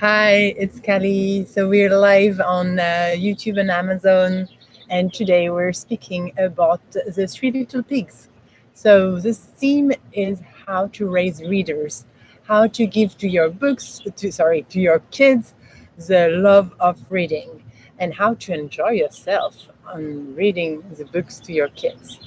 Hi, it's Kelly. So we're live on YouTube and Amazon, and today we're speaking about the Three Little Pigs. So this theme is how to raise readers, how to give to your to your kids, the love of reading, and how to enjoy yourself on reading the books to your kids.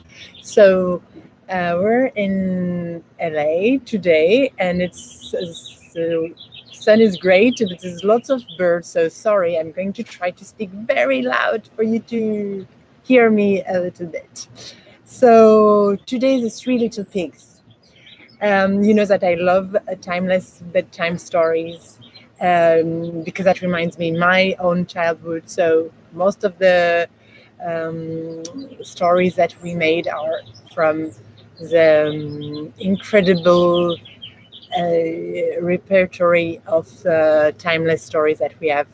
So we're in LA today, and the sun is great, but there's lots of birds. So sorry, I'm going to try to speak very loud for you to hear me a little bit. So today, the Three Little Pigs. You know that I love timeless bedtime stories because that reminds me my own childhood. So most of the stories that we made are from the incredible repertory of timeless stories that we have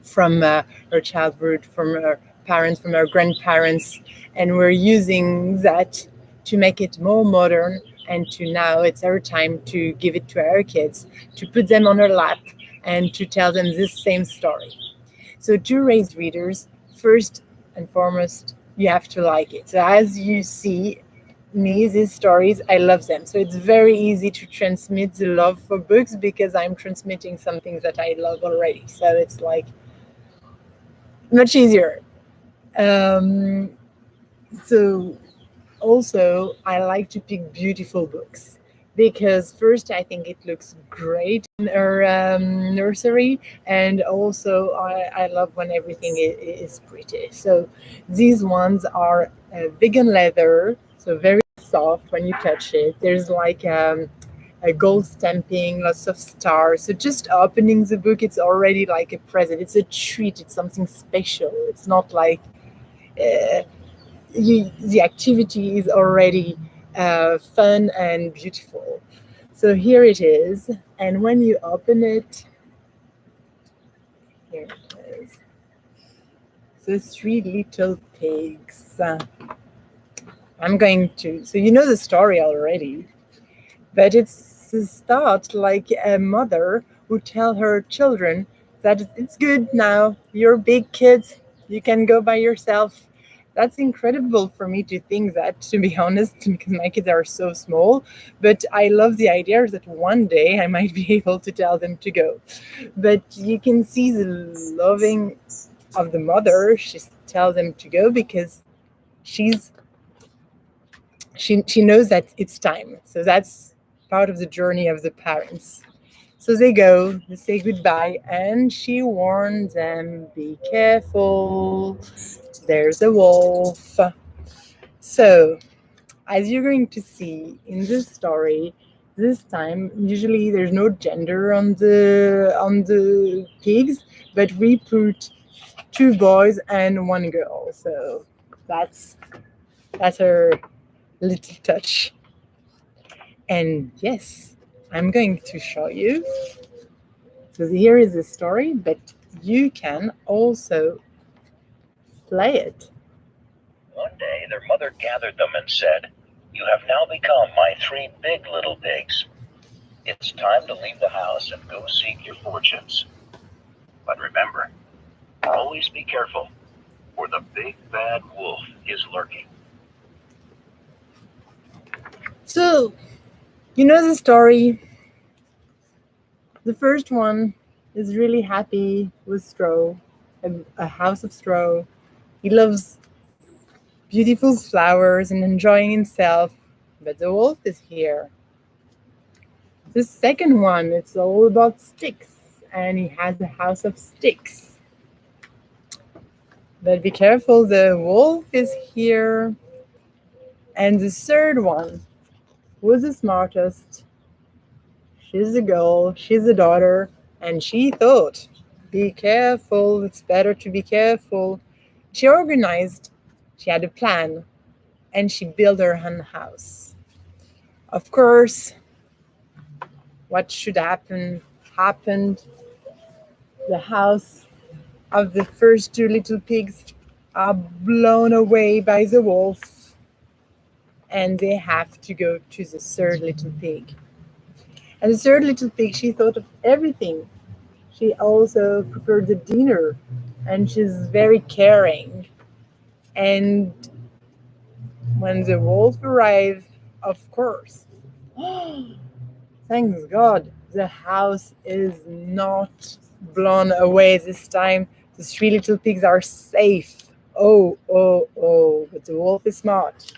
from our childhood, from our parents, from our grandparents, and we're using that to make it more modern. And to now, it's our time to give it to our kids, to put them on our lap, and to tell them this same story. So, to raise readers, first and foremost, you have to like it. So, as you see, me, these stories, I love them. So it's very easy to transmit the love for books because I'm transmitting something that I love already. So it's like much easier. Um, so also, I like to pick beautiful books because first, I think it looks great in our nursery, and also I love when everything is pretty. So these ones are vegan leather, so very soft when you touch it. There's like a gold stamping, lots of stars. So just opening the book, it's already like a present. It's a treat. It's something special. It's not like uh, the activity is already fun and beautiful. So here it is. And when you open it, here it is. The Three Little Pigs. I'm going to, so you know the story already, but it's a start like a mother who tell her children that it's good now, you're big kids, you can go by yourself. That's incredible for me to think that, to be honest, because my kids are so small. But I love the idea that one day I might be able to tell them to go. But you can see the loving of the mother. She tells them to go because she's she knows that it's time. So that's part of the journey of the parents. So they go, they say goodbye, and she warns them, be careful, there's a wolf. So, as you're going to see in this story, this time usually there's no gender on the pigs, but we put two boys and one girl. So that's her little touch. And yes, I'm going to show you. So here is the story, but you can also play it. One day their mother gathered them and said, "You have now become my three big little pigs. It's time to leave the house and go seek your fortunes. But remember, always be careful, for the big bad wolf is lurking." So, you know the story. The first one is really happy with straw, a house of straw. He loves beautiful flowers and enjoying himself, but the wolf is here. The second one, it's all about sticks, and he has a house of sticks. But be careful, the wolf is here. And the third one was the smartest. She's a girl, she's a daughter, and she thought, be careful, it's better to be careful. She organized, she had a plan, and she built her own house. Of course, what should happen happened. The house of the first two little pigs are blown away by the wolf, and they have to go to the third little pig. And the third little pig, she thought of everything. she also prepared the dinner, and she's very caring. And when the wolf arrived, of course, thanks God, the house is not blown away this time. The three little pigs are safe. Oh, oh, oh, but the wolf is smart.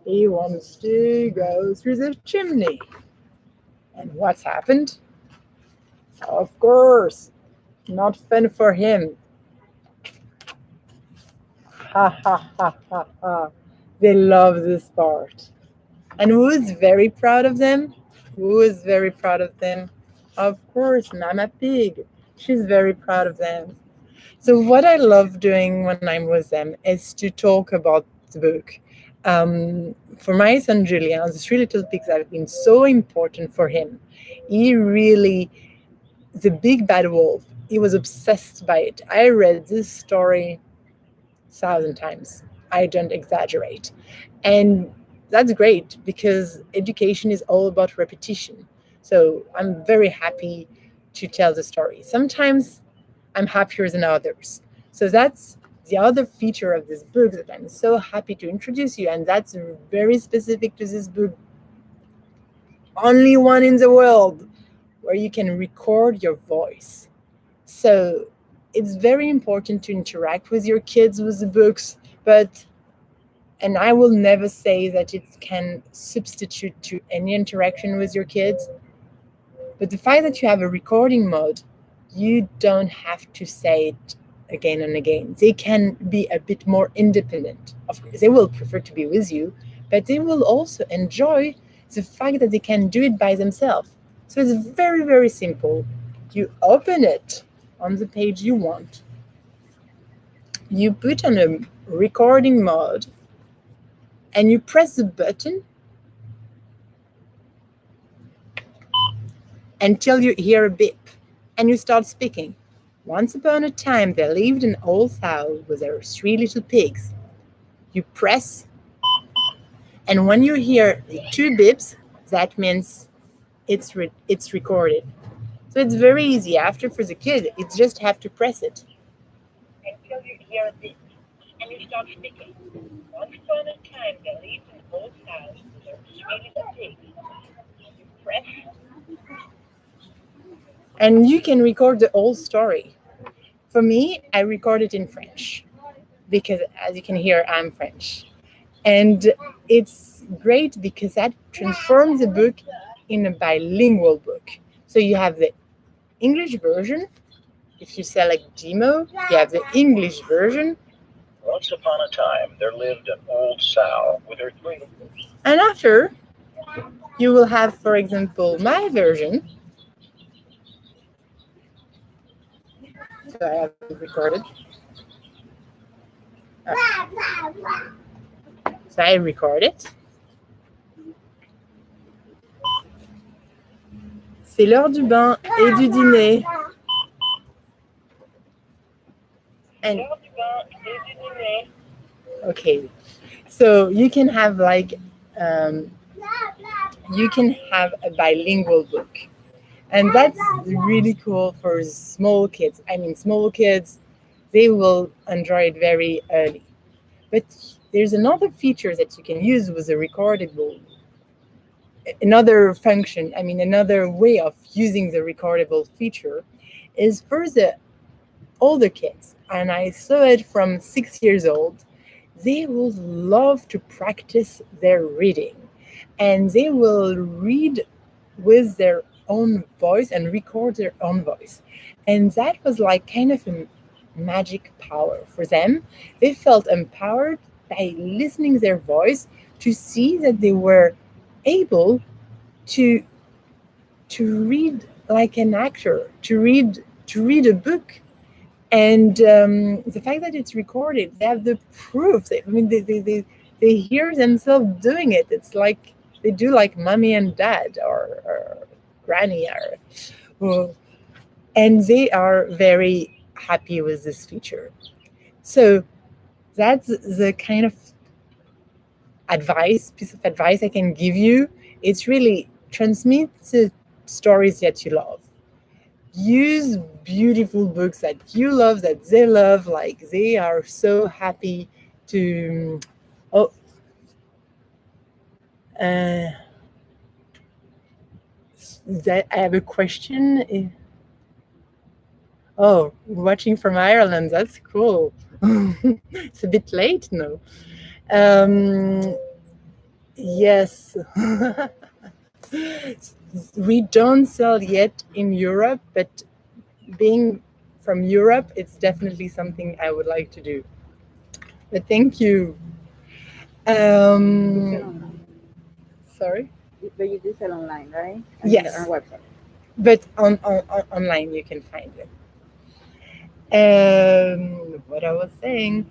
He wants to go through the chimney. And what's happened? Of course, not fun for him. Ha ha ha ha ha. They love this part. And who is very proud of them? Who is very proud of them? Of course, Mama Pig. She's very proud of them. So what I love doing when I'm with them is to talk about the book. For my son Julian, the Three Little Pigs have been so important for him. He really, the big bad wolf, he was obsessed by it. I read this story 1,000 times. I don't exaggerate. And that's great because education is all about repetition. So I'm very happy to tell the story. Sometimes I'm happier than others. So that's the other feature of this book that I'm so happy to introduce you. And that's very specific to this book. Only one in the world where you can record your voice. So it's very important to interact with your kids with the books, and I will never say that it can substitute to any interaction with your kids. But the fact that you have a recording mode, you don't have to say it again and again. They can be a bit more independent. Of course, they will prefer to be with you, but they will also enjoy the fact that they can do it by themselves. So it's very, very simple. You open it on the page you want. You put on a recording mode, and you press the button until you hear a beep, and you start speaking. Once upon a time, there lived an old sow with her three little pigs. You press, and when you hear the two beeps, that means it's recorded. So it's very easy. After, for the kid, you just have to press it until you hear a beep, and you start speaking. Once upon a time, there lived an old sow with her three little pigs. You press, and you can record the whole story. For me, I record it in French because, as you can hear, I'm French. And it's great because that transforms the book in a bilingual book. So you have the English version. If you select Gmo, you have the English version. Once upon a time, there lived an old sow with her three. And after, you will have, for example, my version. So I have it recorded. So I record it. C'est l'heure du bain et du dîner. And okay, so you can have you can have a bilingual book, and that's really cool for small kids. I mean, small kids, they will enjoy it very early. But there's another feature that you can use with a recordable. Another function, I mean, another way of using the recordable feature is for the older kids, and I saw it from 6 years old. They will love to practice their reading, and they will read with their own voice and record their own voice. And that was like kind of a magic power for them. They felt empowered by listening their voice to see that they were able to read like an actor, to read a book. And the fact that it's recorded, they have the proof. They hear themselves doing it. It's like they do like mommy and dad or granny, and they are very happy with this feature. So that's the kind of piece of advice I can give you. It's really transmit the stories that you love. use beautiful books that you love, that they love. Like they are so happy to. Oh, that I have a question. Oh, watching from Ireland. That's cool. It's a bit late, no? Yes. We don't sell yet in Europe, but being from Europe, it's definitely something I would like to do. But thank you. Sorry? But you do sell online, right? Yes. On our website. But online you can find it. What I was saying,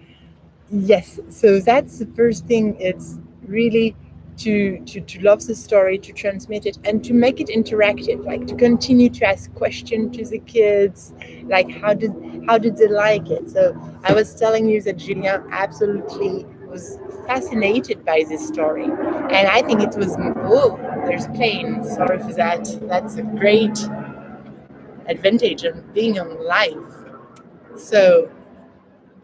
yes. So that's the first thing. It's really to love the story, to transmit it, and to make it interactive. Like to continue to ask questions to the kids, like how did they like it? So I was telling you that Julien absolutely was fascinated by this story, and I think it was. Oh, there's plane. Sorry for that. That's a great advantage of being on live. So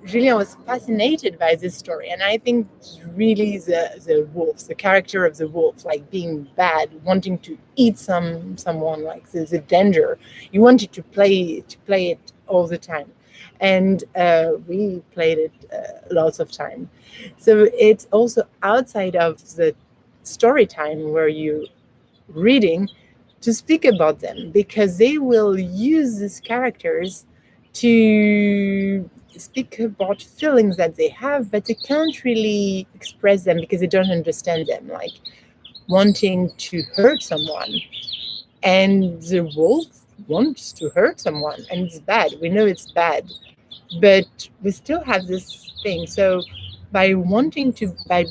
Julien was fascinated by this story, and I think really the wolf, the character of the wolf, like being bad, wanting to eat someone, like the danger. You wanted to play it all the time, and we played it lots of time. So it's also outside of the story time where you reading to speak about them, because they will use these characters to speak about feelings that they have, but they can't really express them because they don't understand them, like wanting to hurt someone. And the wolf wants to hurt someone, and it's bad. We know it's bad, but we still have this thing. So by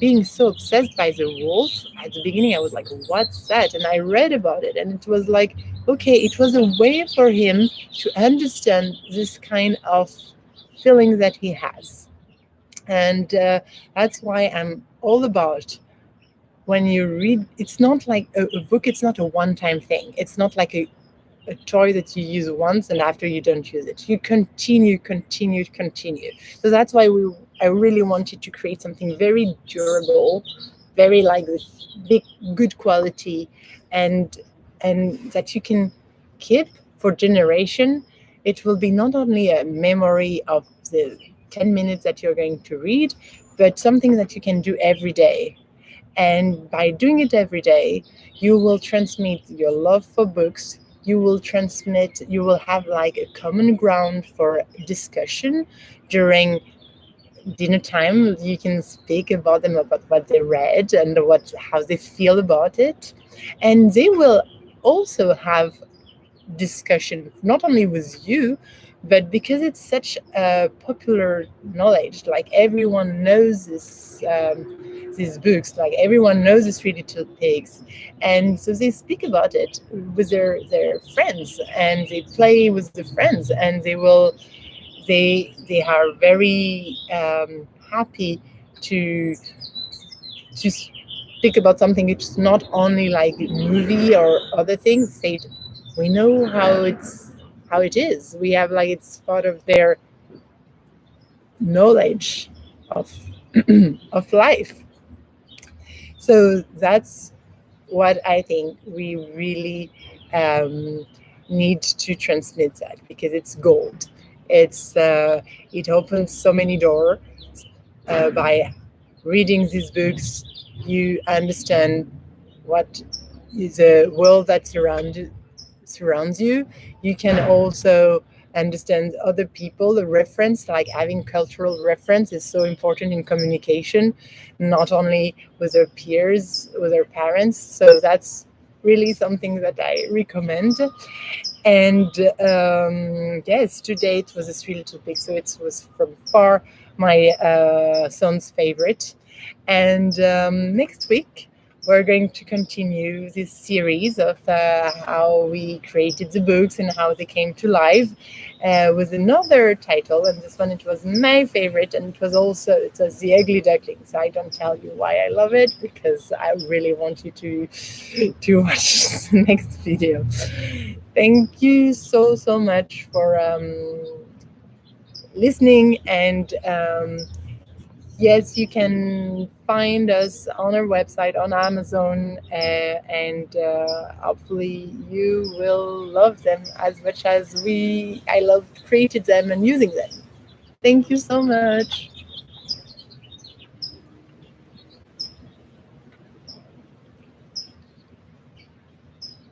being so obsessed by the wolf, at the beginning I was like, what's that? And I read about it, and it was like, okay, it was a way for him to understand this kind of feeling that he has. And that's why I'm all about, when you read, it's not like a book, it's not a one-time thing. It's not like a toy that you use once and after you don't use it. You continue. So that's why I really wanted to create something very durable, very like this big, good quality, and that you can keep for generation. It will be not only a memory of the 10 minutes that you're going to read, but something that you can do every day. And by doing it every day, you will transmit your love for books. You will have like a common ground for discussion during dinner time. You can speak about them, about what they read and how they feel about it. And they will also have discussion, not only with you, but because it's such a popular knowledge, like everyone knows these books, like everyone knows the Three Little Pigs, and so they speak about it with their friends, and they play with the friends, and they are very happy to speak about something. It's not only like a movie or other things. We know how it is. We have like, it's part of their knowledge of of life. So that's what I think we really need to transmit, that because it's gold. It opens so many doors. By reading these books, you understand what is the world that surrounds you. You can also understand other people. The reference, like having cultural reference, is so important in communication, not only with our peers, with our parents. So that's really something that I recommend. And yes, today it was a Three Little Pigs, so it was from far my son's favorite. And next week we're going to continue this series of how we created the books and how they came to life with another title. And this one, it was my favorite, and it was The Ugly Duckling. So I don't tell you why I love it, because I really want you to watch the next video. Thank you so much for listening. And yes, you can find us on our website, on Amazon, and hopefully you will love them as much as I loved created them and using them. Thank you so much.